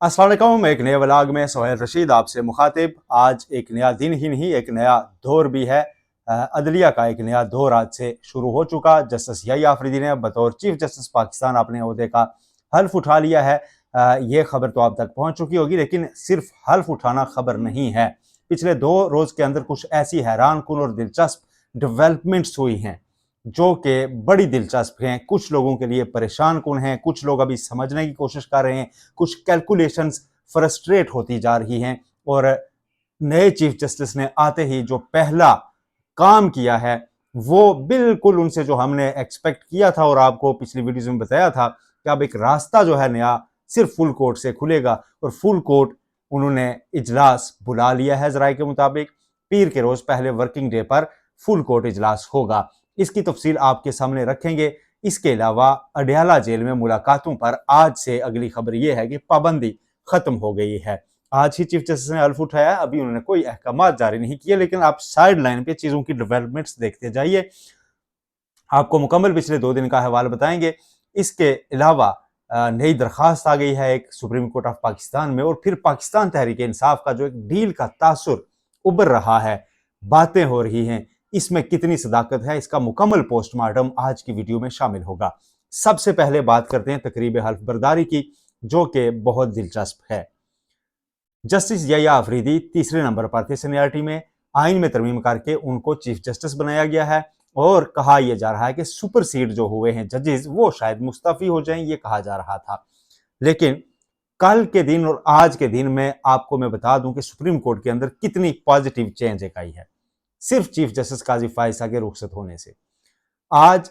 अस्सलाम वालेकुम। एक नए व्लॉग में सोहेल रशीद आपसे मुखातिब। आज एक नया दिन ही नहीं, एक नया दौर भी है। अदलिया का एक नया दौर आज से शुरू हो चुका। जस्टिस यही आफरीदी ने बतौर चीफ जस्टिस पाकिस्तान अपने ओहदे का हल्फ उठा लिया है। ये खबर तो आप तक पहुंच चुकी होगी, लेकिन सिर्फ हल्फ उठाना खबर नहीं है। पिछले 2 रोज के अंदर कुछ ऐसी हैरान कुन और दिलचस्प डेवलपमेंट्स हुई हैं जो कि बड़ी दिलचस्प हैं, कुछ लोगों के लिए परेशान कुन हैं, कुछ लोग अभी समझने की कोशिश कर रहे हैं, कुछ कैलकुलेशंस फ्रस्ट्रेट होती जा रही हैं। और नए चीफ जस्टिस ने आते ही जो पहला काम किया है वो बिल्कुल उनसे जो हमने एक्सपेक्ट किया था और आपको पिछली वीडियोस में बताया था कि अब एक रास्ता जो है नया सिर्फ फुल कोर्ट से खुलेगा। और फुल कोर्ट उन्होंने इजलास बुला लिया है। जराये के मुताबिक पीर के रोज पहले वर्किंग डे पर फुल कोर्ट इजलास होगा। इसकी तफसील आपके सामने रखेंगे। इसके अलावा अडयाला जेल में मुलाकातों पर आज से अगली खबर यह है कि पाबंदी खत्म हो गई है। आज ही चीफ जस्टिस ने हल्फ उठाया, अभी उन्होंने कोई अहकाम जारी नहीं किए, लेकिन आप साइड लाइन पे चीजों की डेवलपमेंट्स देखते जाइए। आपको मुकम्मल पिछले 2 दिन का अहवाल बताएंगे। इसके अलावा नई दरखास्त आ गई है एक सुप्रीम कोर्ट ऑफ पाकिस्तान में, और फिर पाकिस्तान तहरीक इंसाफ का जो एक डील का तासुर उभर रहा है, बातें हो रही हैं, इसमें कितनी सदाकत है, इसका मुकम्मल पोस्टमार्टम आज की वीडियो में शामिल होगा। सबसे पहले बात करते हैं तकरीब हल्फ बर्दारी की, जो कि बहुत दिलचस्प है। जस्टिस यहिया अफरीदी तीसरे नंबर पर थे सीनियरिटी में। आइन में तरमीम करके उनको चीफ जस्टिस बनाया गया है और कहा यह जा रहा है कि सुपर सीड जो हुए हैं जजेस वो शायद मुस्तफी हो जाएं, ये कहा जा रहा था। लेकिन कल के दिन और आज के दिन में आपको मैं बता दूं कि सुप्रीम कोर्ट के अंदर कितनी पॉजिटिव चेंज एक आई है सिर्फ चीफ जस्टिस काजी फायसा के रुखसत होने से। आज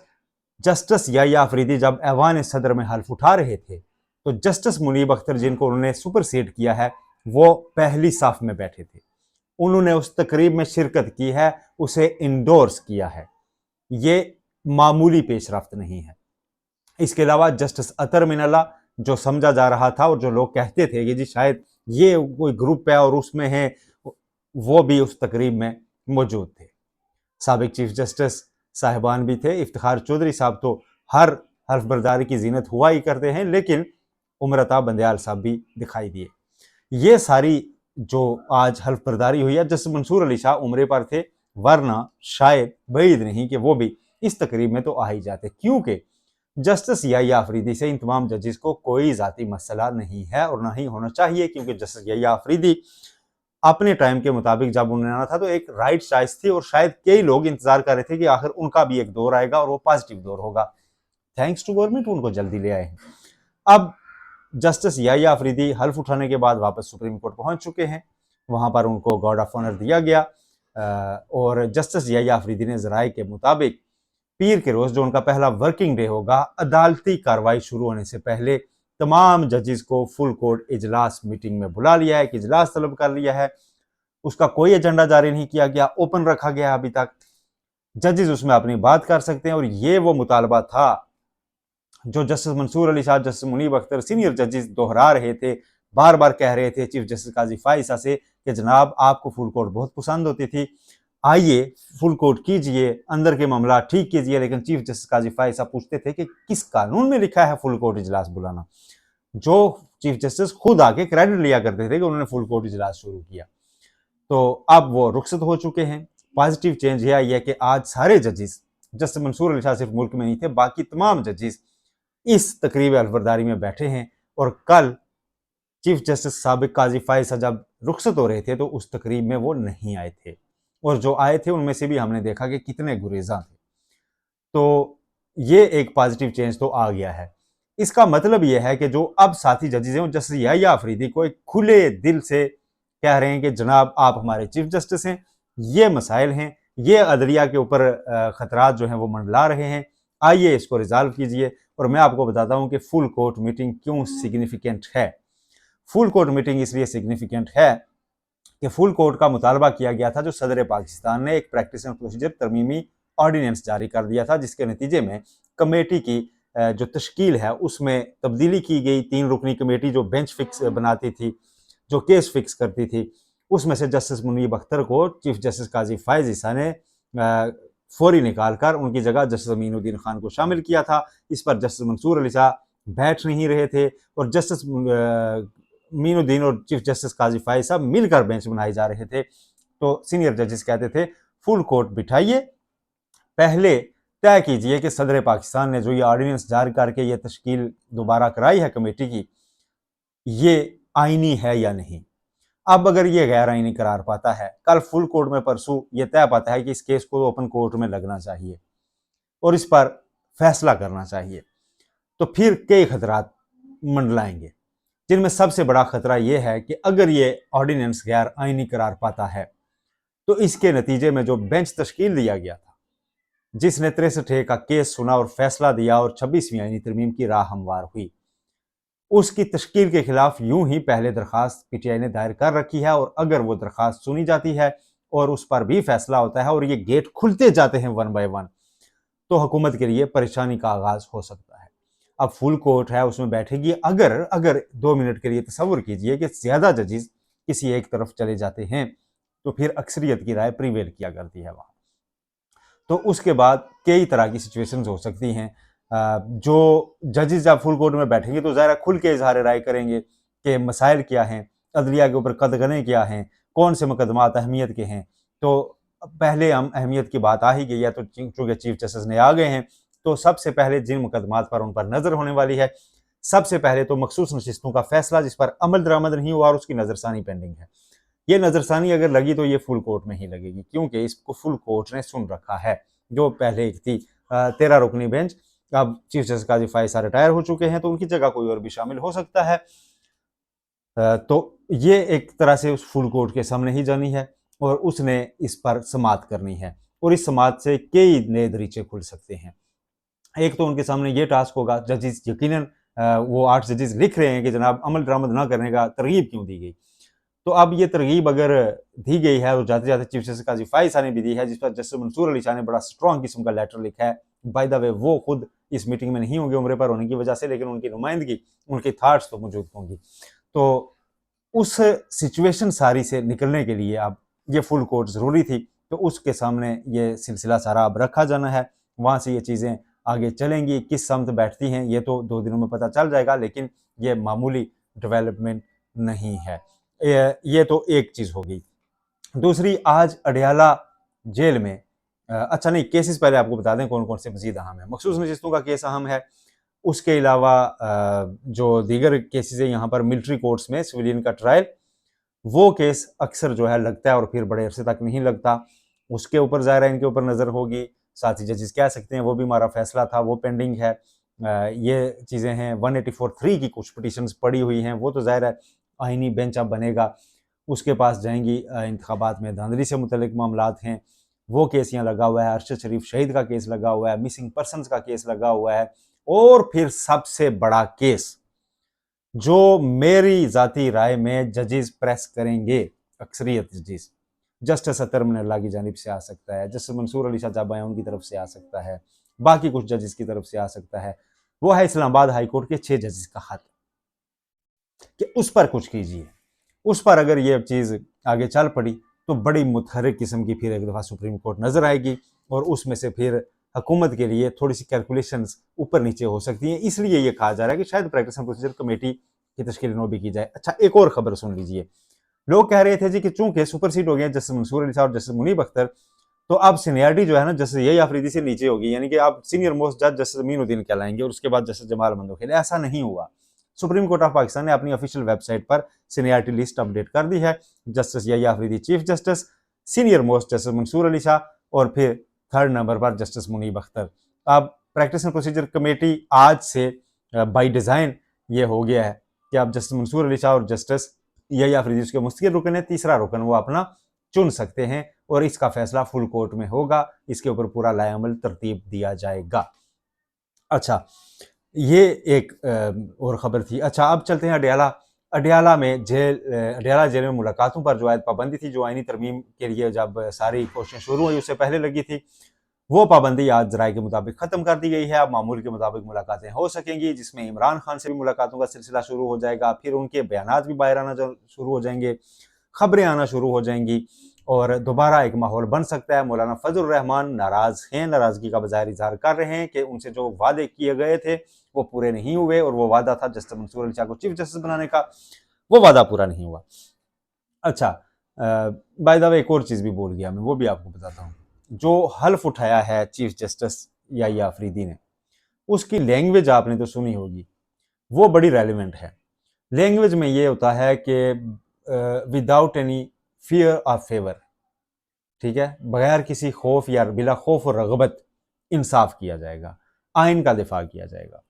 जस्टिस यहिया अफरीदी जब ऐवान सदर में हल्फ उठा रहे थे तो जस्टिस मुनीब अख्तर, जिनको उन्होंने सुपरसीड किया है, वो पहली साफ में बैठे थे। उन्होंने उस तकरीब में शिरकत की है, उसे इंडोर्स किया है। ये मामूली पेशरफ्त नहीं है। इसके अलावा जस्टिस अतर मिनल्ला, जो समझा जा रहा था और जो लोग कहते थे कि जी शायद ये कोई ग्रुप है और उसमें है, वो भी उस तकरीब में मौजूद थे। साबिक चीफ जस्टिस साहिबान भी थे। इफ्तिखार चौधरी साहब तो हर हल्फ बर्दारी की जीनत हुआ ही करते हैं, लेकिन उमरता बंदयाल साहब भी दिखाई दिए। ये सारी जो आज हल्फ बर्दारी हुई है, जस्टिस मंसूर अली शाह उम्रे पर थे, वरना शायद बैद नहीं कि वो भी इस तकरीब में तो आ ही जाते, क्योंकि जस्टिस यहिया अफरीदी से इन तमाम जजेस को कोई जाती मसला नहीं है और ना ही होना चाहिए, क्योंकि जस्टिस यहिया अफरीदी अपने टाइम के मुताबिक जब उन्होंने आना था तो एक राइट चॉइस थी, और शायद कई लोग इंतजार कर रहे थे कि आखिर उनका भी एक दौर आएगा और वो पॉजिटिव दौर होगा। थैंक्स टू गवर्नमेंट उनको जल्दी ले आए हैं। अब जस्टिस यहिया अफरीदी हल्फ उठाने के बाद वापस सुप्रीम कोर्ट पहुंच चुके हैं। वहां पर उनको गार्ड ऑफ ऑनर दिया गया और जस्टिस यहिया अफरीदी ने जराये के मुताबिक पीर के रोज जो उनका पहला वर्किंग डे होगा, अदालती कार्रवाई शुरू होने से पहले तमाम जजेस को फुल कोर्ट इजलास मीटिंग में बुला लिया है, कि इजलास तलब कर लिया है। उसका कोई एजेंडा जारी नहीं किया गया, ओपन रखा गया अभी तक। जजेस उसमें अपनी बात कर सकते हैं, और ये वो मुतालबा था जो justice Mansoor Ali Shah, justice Muneeb Akhtar, senior जजेस दोहरा रहे थे, बार बार कह रहे थे चीफ जस्टिस काजी फायसा से कि जनाब आपको फुल कोर्ट बहुत पसंद होती थी, आइए फुल कोर्ट कीजिए, अंदर के मामला ठीक कीजिए। लेकिन चीफ जस्टिस काजी फायसा पूछते थे कि किस कानून में लिखा है फुल कोर्ट इजलास बुलाना, जो चीफ जस्टिस खुद आके क्रेडिट लिया करते थे कि उन्होंने फुल कोर्ट इजलास शुरू किया। तो अब वो रुखसत हो चुके हैं। पॉजिटिव चेंज यह आई है कि आज सारे जजेस, जस्टिस मंसूर अली शाह सिर्फ मुल्क में नहीं थे, बाकी तमाम जजेस इस तकरीब अल्फबरदारी में बैठे हैं। और कल चीफ जस्टिस साबिक काजी फायसा जब रुखसत हो रहे थे तो उस तकरीब में वो नहीं आए थे, और जो आए थे उनमें से भी हमने देखा कि कितने गुरेजा थे। तो ये एक पॉजिटिव चेंज तो आ गया है। इसका मतलब यह है कि जो अब साथी जजेस हैं, जस्टिस यहिया अफरीदी को एक खुले दिल से कह रहे हैं कि जनाब आप हमारे चीफ जस्टिस हैं, ये मसाइल हैं, ये अदलिया के ऊपर खतरात जो हैं वो मंडला रहे हैं, आइए इसको रिजॉल्व कीजिए। और मैं आपको बताता हूं कि फुल कोर्ट मीटिंग क्यों सिग्निफिकेंट है। फुल कोर्ट मीटिंग इसलिए सिग्निफिकेंट है कि फुल कोर्ट का मुतालबा किया गया था, जो सदर पाकिस्तान ने एक प्रैक्टिस एंड प्रोसीजर तरमीमी ऑर्डिनेंस जारी कर दिया था, जिसके नतीजे में कमेटी की जो तश्कील है उसमें तब्दीली की गई। 3 रुकनी कमेटी जो बेंच फिक्स बनाती थी, जो केस फिक्स करती थी, उसमें से जस्टिस मुनीब अख्तर को चीफ जस्टिस काजी फायज ईसा ने फौरी निकालकर उनकी जगह जस्टिस अमीनुद्दीन खान को शामिल किया था। इस पर जस्टिस मंसूर अली शाह बैठ नहीं रहे थे, और जस्टिस मीनुद्दीन और चीफ जस्टिस काजी फाइज साहब मिलकर बेंच बनाए जा रहे थे। तो सीनियर जजेस कहते थे फुल कोर्ट बिठाइए, पहले तय कीजिए कि सदर पाकिस्तान ने जो ये ऑर्डिनेंस जारी करके ये तश्कील दोबारा कराई है कमेटी की, ये आईनी है या नहीं। अब अगर ये गैर आईनी करार पाता है, कल फुल कोर्ट में परसों ये तय पाता है कि इस केस को ओपन कोर्ट में लगना चाहिए और इस पर फैसला करना चाहिए, तो फिर कई खतरात मंडलाएंगे, जिनमें सबसे बड़ा खतरा यह है कि अगर ये ऑर्डिनेंस गैर आईनी करार पाता है तो इसके नतीजे में जो बेंच तश्कील दिया गया था, जिसने 63A का केस सुना और फैसला दिया और 26वीं आईनी तरमीम की राह हमवार हुई, उसकी तश्कील के खिलाफ यूं ही पहले दरखास्त पीटीआई ने दायर कर रखी है। और अगर वो दरखास्त सुनी जाती है और उस पर भी फैसला होता है और ये गेट खुलते जाते हैं वन बाय वन, तो हुकूमत के लिए परेशानी का आगाज हो सकता है। अब फुल कोर्ट है, उसमें बैठेगी। अगर 2 मिनट के लिए तसव्वुर कीजिए कि ज्यादा जजेस किसी एक तरफ चले जाते हैं, तो फिर अक्सरियत की राय प्रिवेल किया करती है वहां। तो उसके बाद कई तरह की सिचुएशंस हो सकती हैं। जो जजेस जब फुल कोर्ट में बैठेंगे तो ज़ाहिर खुल के इजहार राय करेंगे कि मसाइल क्या हैं, अदलिया के ऊपर कदगने क्या हैं, कौन से मुकदमात अहमियत के हैं। तो पहले हम अहमियत की बात आ ही गई है, तो चूंकि चीफ जस्टिस ने आ गए हैं, तो सबसे पहले जिन मुकदमात पर उन पर नज़र होने वाली है, सबसे पहले तो मखसूस नशिस्तों का फैसला जिस पर अमल दरामद नहीं हुआ और उसकी नज़रसानी पेंडिंग है। ये नज़रसानी अगर लगी तो ये फुल कोर्ट में ही लगेगी, क्योंकि इसको फुल कोर्ट ने सुन रखा है। जो पहले एक थी 13 रुकनी बेंच, अब चीफ जस्टिस काजी फाइज साहब रिटायर हो चुके हैं, तो उनकी जगह कोई और भी शामिल हो सकता है। तो ये एक तरह से उस फुल कोर्ट के सामने ही जानी है और उसने इस पर समाअत करनी है, और इस समाअत से कई नए दरीचे खुल सकते हैं। एक तो उनके सामने ये टास्क होगा, जजेस यकीनन वो 8 जजेस लिख रहे हैं कि जनाब अमल दरामद ना करने का तरगीब क्यों दी गई। तो अब ये तरगीब अगर दी गई है और जाते जाते चीफ जस्टिस काजी फाइज साहब ने भी दी है, जिस पर जस्टिस मंसूर अली शाह ने बड़ा स्ट्रॉन्ग किस्म का लेटर लिखा है। बाय द वे वो खुद इस मीटिंग में नहीं होंगे उम्र पर होने की वजह से, लेकिन उनकी नुमाइंदगी, उनके थाट्स तो मौजूद होंगी। तो उस सिचुएशन सारी से निकलने के लिए अब ये फुल कोर्ट ज़रूरी थी, तो उसके सामने ये सिलसिला सारा अब रखा जाना है। वहाँ से ये चीज़ें आगे चलेंगी, किस समत बैठती हैं ये तो 2 दिनों में पता चल जाएगा, लेकिन ये मामूली डेवलपमेंट नहीं है। ये तो एक चीज़ होगी। दूसरी, आज अडयाला जेल में अच्छा नहीं, केसेस पहले आपको बता दें कौन कौन से मजीद अहम है। मखसूस नशिस्तों का केस अहम है, उसके अलावा जो दीगर केसेस है यहाँ पर मिलिट्री कोर्ट्स में सिविलियन का ट्रायल, वो केस अक्सर जो है लगता है और फिर बड़े अरसे तक नहीं लगता, उसके ऊपर ज़ाहिर है इनके ऊपर नज़र होगी। साथ ही जजेस कह सकते हैं वो भी हमारा फैसला था, वो पेंडिंग है। ये चीज़ें हैं। 184(3) की कुछ पिटिशंस पड़ी हुई हैं, वो तो ज़ाहिर है आइनी बेंच अब बनेगा, उसके पास जाएंगी। इंतखाबात में धांधली से मुतल्लिक मामलात हैं, वो केस यहाँ लगा हुआ है। अरशद शरीफ शहीद का केस लगा हुआ है, मिसिंग पर्सनस का केस लगा हुआ है, और फिर सबसे बड़ा केस जो मेरी जाती राय में जजेस प्रेस करेंगे, अक्सरियत जजेस, जस्टिस अतर मिनल्ला की जानिब से आ सकता है, जस्टिस मंसूर अली शाह जाबा उनकी तरफ से आ सकता है, बाकी कुछ जजेस की तरफ से आ सकता है। वो है इस्लामाबाद हाई कोर्ट के 6 जजेस का खत कि उस पर कुछ कीजिए। उस पर अगर ये चीज़ आगे चल पड़ी तो बड़ी मुतहर्रिक किस्म की फिर एक दफ़ा सुप्रीम कोर्ट नज़र आएगी, और उसमें से फिर हुकूमत के लिए थोड़ी सी कैलकुलेशंस ऊपर नीचे हो सकती हैं। इसलिए ये कहा जा रहा है कि शायद प्रैक्टिस एंड प्रोसीजर कमेटी की तश्कील नो भी की जाए। अच्छा, एक और खबर सुन लीजिए। लोग कह रहे थे जी कि चूंकि सुपरसीड हो गया जस्टिस मंसूर अली साहब और जस्टिस मुनीब अख्तर, तो अब सीनियरिटी जो है ना जस्टिस यही आफरीदी से नीचे होगी, यानी कि अब सीनियर मोस्ट जज जस्टिस मीनुद्दीन कहलाएंगे और उसके बाद जस्टिस जमाल मंदोखेल। ऐसा नहीं हुआ। सुप्रीम कोर्ट ऑफ पाकिस्तान ने अपनी ऑफिशियल वेबसाइट पर सीनियरिटी लिस्ट अपडेट कर दी है। Justice Yahya Afridi chief justice, senior most justice Mansoor Ali Shah, और फिर 3rd नंबर पर जस्टिस मुनीब अख्तर। अब प्रैक्टिस एंड प्रोसीजर कमेटी आज से बाई डिज़ाइन ये हो गया है कि अब जस्टिस मंसूर अली शाह और जस्टिस यही आफरीदी उसके मुस्तकिल रुकन है, तीसरा रुकन वो अपना चुन सकते हैं, और इसका फैसला फुल कोर्ट में होगा। इसके ऊपर पूरा लाएअमल तरतीब दिया जाएगा। अच्छा, ये एक और ख़बर थी। अच्छा, अब चलते हैं अडयाला। अडयाला जेल में मुलाकातों पर जो आयद पाबंदी थी, जो आइनी तरमीम के लिए जब सारी कोशिशें शुरू हुई उससे पहले लगी थी, वो पाबंदी आज ज़राए के मुताबिक ख़त्म कर दी गई है। अब मामूल के मुताबिक मुलाकातें हो सकेंगी, जिसमें इमरान खान से भी मुलाकातों का सिलसिला शुरू हो जाएगा। फिर उनके बयानात भी बाहर आना शुरू हो जाएंगे, खबरें आना शुरू हो जाएंगी, और दोबारा एक माहौल बन सकता है। मौलाना फजल रहमान नाराज़ हैं, नाराज़गी का बज़ाहिर इजहार कर रहे हैं कि उनसे जो वादे किए गए थे वो पूरे नहीं हुए, और वो वादा था जस्टिस मंसूर अली शाह को चीफ जस्टिस बनाने का, वो वादा पूरा नहीं हुआ। अच्छा, बाय द वे एक और चीज़ भी बोल गया मैं, वो भी आपको बताता हूँ। जो हल्फ उठाया है चीफ जस्टिस याहिया अफरीदी ने, उसकी लैंग्वेज आपने तो सुनी होगी, वो बड़ी रेलिवेंट है। लैंग्वेज में ये होता है कि without any fear of favour, ठीक है, बगैर किसी खौफ या बिला खौफ और रगबत इंसाफ किया जाएगा, आइन का दिफा किया जाएगा,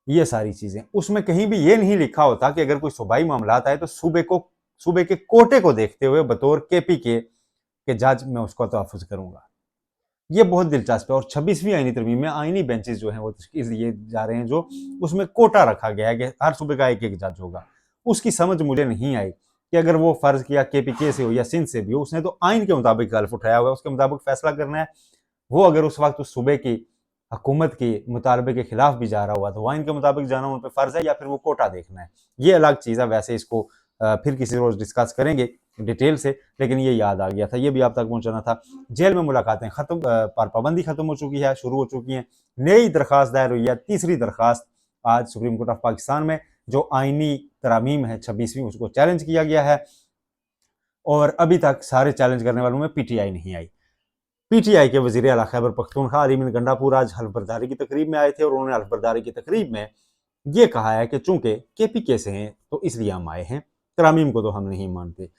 ये सारी चीज़ें। उसमें कहीं भी ये नहीं लिखा होता कि अगर कोई सूबाई मामलात आए तो सूबे के कोटे को देखते हुए बतौर केपी के जज मैं उसका तहफ़्फ़ुज़ करूँगा। ये बहुत दिलचस्प है। और 26वीं आईनी तरमीम में आईनी बेंचेस जो हैं वो तश्कील दिए जा रहे हैं, जो उसमें कोटा रखा गया है कि हर सूबे का एक एक जज होगा। उसकी समझ मुझे नहीं आई कि अगर वो फ़र्ज़ किया केपीके से हो या सिंध से भी हो, उसने तो आइन के मुताबिक हल्फ उठाया हुआ है, उसके मुताबिक फ़ैसला करना है। वो अगर उस वक्त उस सूबे की हुकूमत के मुतालबे के खिलाफ भी जा रहा हुआ तो आइन के मुताबिक जाना उन पर फ़र्ज़ है, या फिर वो कोटा देखना है, ये अलग चीज़ है। वैसे इसको फिर किसी रोज़ डिस्कस करेंगे डिटेल से, लेकिन ये याद आ गया था, ये भी आप तक पहुंचाना था। जेल में मुलाकातें खत्म, पर पाबंदी खत्म हो चुकी है, शुरू हो चुकी हैं। नई दरखास्त दायर हुई है, तीसरी दरखास्त आज सुप्रीम कोर्ट ऑफ पाकिस्तान में। जो आइनी तरामीम है 26वीं, उसको चैलेंज किया गया है, और अभी तक सारे चैलेंज करने वालों में पीटीआई नहीं आई। पीटीआई के वजीर आला खैबर पख्तूनख्वा अली मीर गंडापुर आज हल्फ बर्दारी की तकरीब में आए थे, और उन्होंने हल्फ बर्दारी की तकरीब में ये कहा है कि चूंकि केपीके से हैं तो इसलिए हम आए हैं, तरामीम को तो हम नहीं मानते।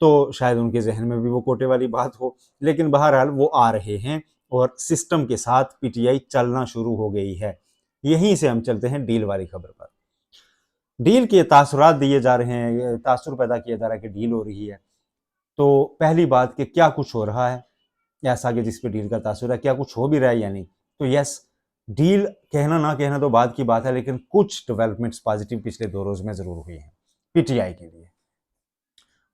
तो शायद उनके जहन में भी वो कोटे वाली बात हो, लेकिन बहरहाल वो आ रहे हैं और सिस्टम के साथ पीटीआई चलना शुरू हो गई है। यहीं से हम चलते हैं डील वाली खबर पर। डील के तासुरात दिए जा रहे हैं, तासुर पैदा किया जा रहा है कि डील हो रही है। तो पहली बात कि क्या कुछ हो रहा है ऐसा कि जिस पे डील का तासुर है, क्या कुछ हो भी रहा है या नहीं। तो यस, डील कहना ना कहना तो बात की बात है, लेकिन कुछ डेवलपमेंट्स पॉजिटिव पिछले 2 रोज में जरूर हुई हैं पीटीआई के लिए।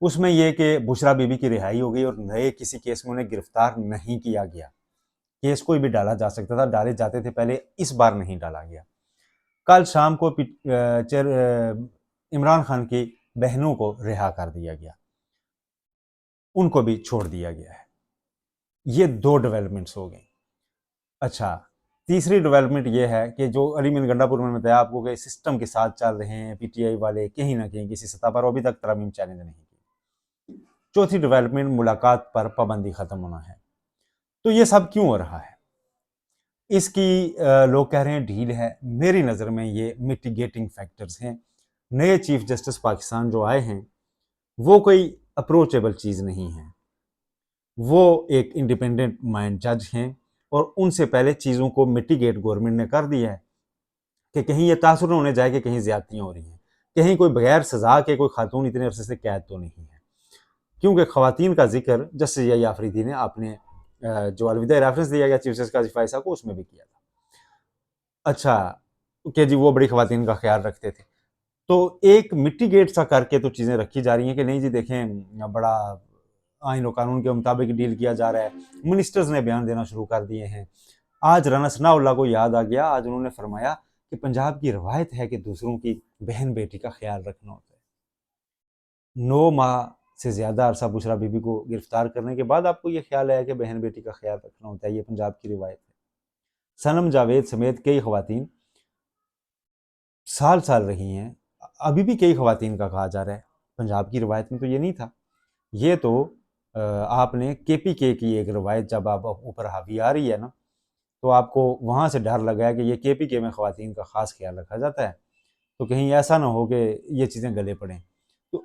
उसमें यह कि बुशरा बीबी की रिहाई हो गई और नए किसी केस में उन्हें गिरफ्तार नहीं किया गया। केस कोई भी डाला जा सकता था, डाले जाते थे पहले, इस बार नहीं डाला गया। कल शाम को इमरान खान की बहनों को रिहा कर दिया गया, उनको भी छोड़ दिया गया है। ये 2 डेवलपमेंट्स हो गई। अच्छा, तीसरी डेवलपमेंट ये है कि जो अली मीर गंडापुर में बताया आपको कि सिस्टम के साथ चल रहे हैं पीटीआई वाले कहीं ना कहीं किसी सतह पर, अभी तक तरमीम चैलेंज नहीं की। चौथी डेवलपमेंट, मुलाकात पर पाबंदी खत्म होना है। तो ये सब क्यों हो रहा है? इसकी लोग कह रहे हैं ढील है, मेरी नज़र में ये मिटिगेटिंग फैक्टर्स हैं। नए चीफ जस्टिस पाकिस्तान जो आए हैं वो कोई अप्रोचेबल चीज़ नहीं है, वो एक इंडिपेंडेंट माइंड जज हैं, और उनसे पहले चीज़ों को मिटिगेट गवर्नमेंट ने कर दिया है कि कहीं ये तासुर होने जाए कि कहीं ज्यादतियाँ हो रही हैं, कहीं कोई बगैर सजा के कोई खातून इतने अरसे से कैद तो नहीं है। क्योंकि खवातीन का जिक्र जस्टिस याहिया अफरीदी ने आपने जो अलविदा रेफरेंस दिया गया चीफ जस्टिस काजी फाइज साहब को, उसमें भी किया था। अच्छा, कि जी वो बड़ी खवातीन का ख्याल रखते थे। तो एक मिटिगेट सा करके तो चीज़ें रखी जा रही हैं कि नहीं जी देखें, बड़ा आइन और कानून के मुताबिक डील किया जा रहा है। मिनिस्टर्स ने बयान देना शुरू कर दिए हैं। आज राना सनाउल्लाह को याद आ गया, आज उन्होंने फरमाया कि पंजाब की रवायत है कि दूसरों की बहन बेटी का ख्याल रखना होता है। 9 माह से ज़्यादा अरसा बुशरा बीबी को गिरफ्तार करने के बाद आपको ये ख्याल आया कि बहन बेटी का ख्याल रखना होता है, ये पंजाब की रिवायत है। सनम जावेद समेत कई खवातीन साल साल रही हैं, अभी भी कई खवातीन का कहा जा रहा है। पंजाब की रिवायत में तो ये नहीं था। ये तो आपने केपीके की एक रिवायत जब आप ऊपर हावी आ रही है ना, तो आपको वहाँ से डर लगा है कि ये केपीके में खवातीन का ख़ास ख्याल रखा जाता है, तो कहीं ऐसा ना हो कि ये चीज़ें गले पड़ें। तो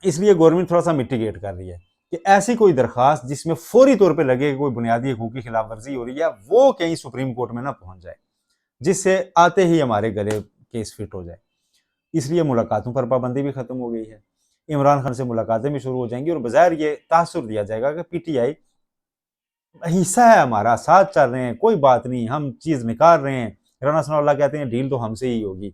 इसलिए गवर्नमेंट थोड़ा सा मिटिगेट कर रही है कि ऐसी कोई दरख्वास्त जिसमें फौरी तौर पे लगे कि कोई बुनियादी हकूक़ की खिलाफ वर्जी हो रही है, वो कहीं सुप्रीम कोर्ट में ना पहुँच जाए, जिससे आते ही हमारे गले केस फिट हो जाए। इसलिए मुलाकातों पर पाबंदी भी ख़त्म हो गई है। इमरान खान से मुलाकातें भी शुरू हो जाएंगी, और बज़ाहिर ये तासुर दिया जाएगा कि पीटीआई हिस्सा है हमारा, साथ चल रहे हैं, कोई बात नहीं, हम चीज़ निकाल रहे हैं। राना सनाउल्लाह कहते हैं डील तो हमसे ही होगी।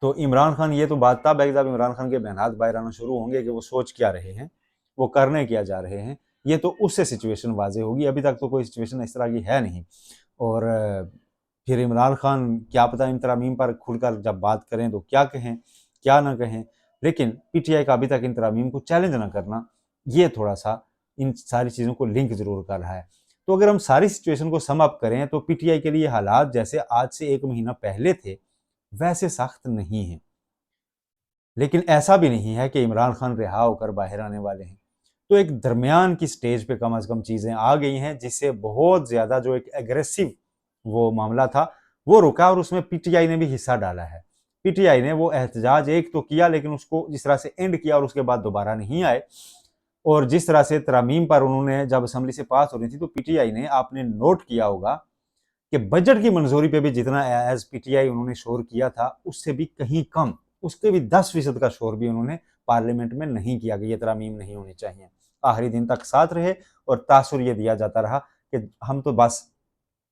तो इमरान खान, ये तो बात तब है जब इमरान खान के बयानात बाहर आना शुरू होंगे कि वो सोच क्या रहे हैं, वो करने क्या जा रहे हैं, ये तो उससे सिचुएशन वाजे होगी। अभी तक तो कोई सिचुएशन इस तरह की है नहीं। और फिर इमरान खान क्या पता इन तरामीम पर खुलकर जब बात करें तो क्या कहें क्या ना कहें, लेकिन पीटीआई का अभी तक इन तरामीम को चैलेंज ना करना, ये थोड़ा सा इन सारी चीज़ों को लिंक जरूर कर रहा है। तो अगर हम सारी सिचुएशन को सम अप करें तो पीटीआई के लिए हालात जैसे आज से 1 महीना पहले थे वैसे सख्त नहीं है। लेकिन ऐसा भी नहीं है कि इमरान खान रिहा होकर बाहर आने वाले हैं। तो एक दरमियान की स्टेज पे कम अज़ कम चीज़ें आ गई हैं, जिससे बहुत ज़्यादा जो एक एग्रेसिव वो मामला था वो रुका, और उसमें पीटीआई ने भी हिस्सा डाला है। पीटीआई ने वो एहतजाज एक तो किया, लेकिन उसको जिस तरह से एंड किया और उसके बाद दोबारा नहीं आए, और जिस तरह से तरमीम पर उन्होंने जब असम्बली से पास हो रही थी तो पीटीआई ने, आपने नोट किया होगा कि बजट की मंजूरी पे भी जितना एज पीटीआई उन्होंने शोर किया था उससे भी कहीं कम, उसके भी 10% का शोर भी उन्होंने पार्लियामेंट में नहीं किया कि ये तरमीम नहीं होनी चाहिए। आखिरी दिन तक साथ रहे और तासुर ये दिया जाता रहा कि हम तो बस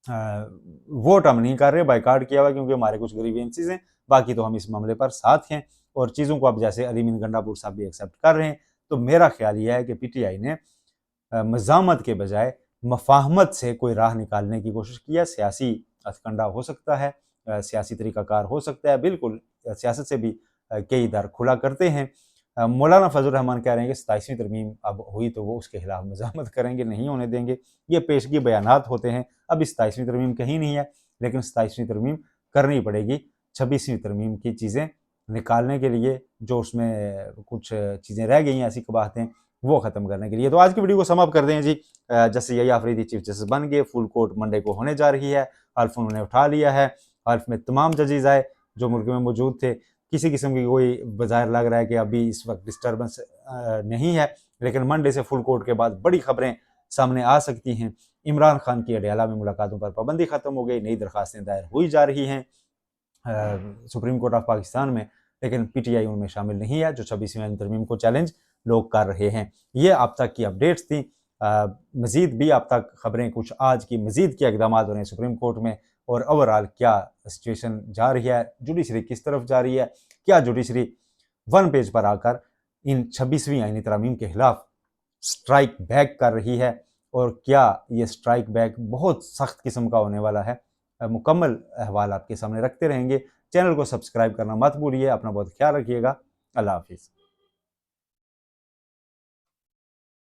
वोट हम नहीं कर रहे, बाइकाट किया हुआ क्योंकि हमारे कुछ ग्रीवेंसेस हैं, बाकी तो हम इस मामले पर साथ हैं। और चीज़ों को अब जैसे अली मीन गंडापुर साहब भी एक्सेप्ट कर रहे हैं, तो मेरा ख्याल यह है कि पीटीआई ने मज़ामत के बजाय मफाहमत से कोई राह निकालने की कोशिश की है। सियासी हथकंडा हो सकता है, सियासी तरीक़ाकार हो सकता है, बिल्कुल सियासत से भी कई दर खुला करते हैं। मौलाना फजल रहमान कह रहे हैं कि 27वीं तरमीम अब हुई तो वो उसके खिलाफ मज़ामत करेंगे, नहीं होने देंगे। ये पेशगी बयानात होते हैं। अब 27वीं तरमीम कहीं नहीं है, लेकिन 27वीं तरमीम करनी पड़ेगी। 26वीं तरमीम की चीज़ें निकालने के लिए, जो उसमें कुछ चीज़ें रह गई हैं ऐसी कबाहतें, वो ख़त्म करने के लिए। तो आज की वीडियो को सम अप कर दें जी। Justice Yahya Afridi chief justice बन गए, फुल कोर्ट मंडे को होने जा रही है, हल्फ उन्होंने उठा लिया है। हल्फ में तमाम जजेज आए जो मुल्क में मौजूद थे। किसी किस्म की कोई बाज़ाहिर लग रहा है कि अभी इस वक्त डिस्टर्बेंस नहीं है, लेकिन मंडे से फुल कोर्ट के बाद बड़ी खबरें सामने आ सकती हैं। इमरान खान की अडयाला में मुलाकातों पर पाबंदी ख़त्म हो गई, नई दरखास्तें दायर हुई जा रही हैं सुप्रीम कोर्ट ऑफ पाकिस्तान में, लेकिन पीटीआई उनमें शामिल नहीं है, जो 26वीं तरमीम को चैलेंज लोग कर रहे हैं। ये अब तक की अपडेट्स थी। मज़ीद भी अब तक खबरें कुछ आज की मज़ीद क्या इकदाम हो रहे हैं सुप्रीम कोर्ट में, और ओवरऑल क्या सिचुएशन जा रही है, जुडिशरी किस तरफ जा रही है, क्या जुडिशरी वन पेज पर आकर इन 26वीं आईनी तरमीम के खिलाफ स्ट्राइक बैक कर रही है, और क्या ये स्ट्राइक बैक बहुत सख्त किस्म का होने वाला है। मुकम्मल अहवाल आपके सामने रखते रहेंगे। चैनल को सब्सक्राइब करना मत भूलिए। अपना बहुत ख्याल रखिएगा। अल्लाह हाफिज़।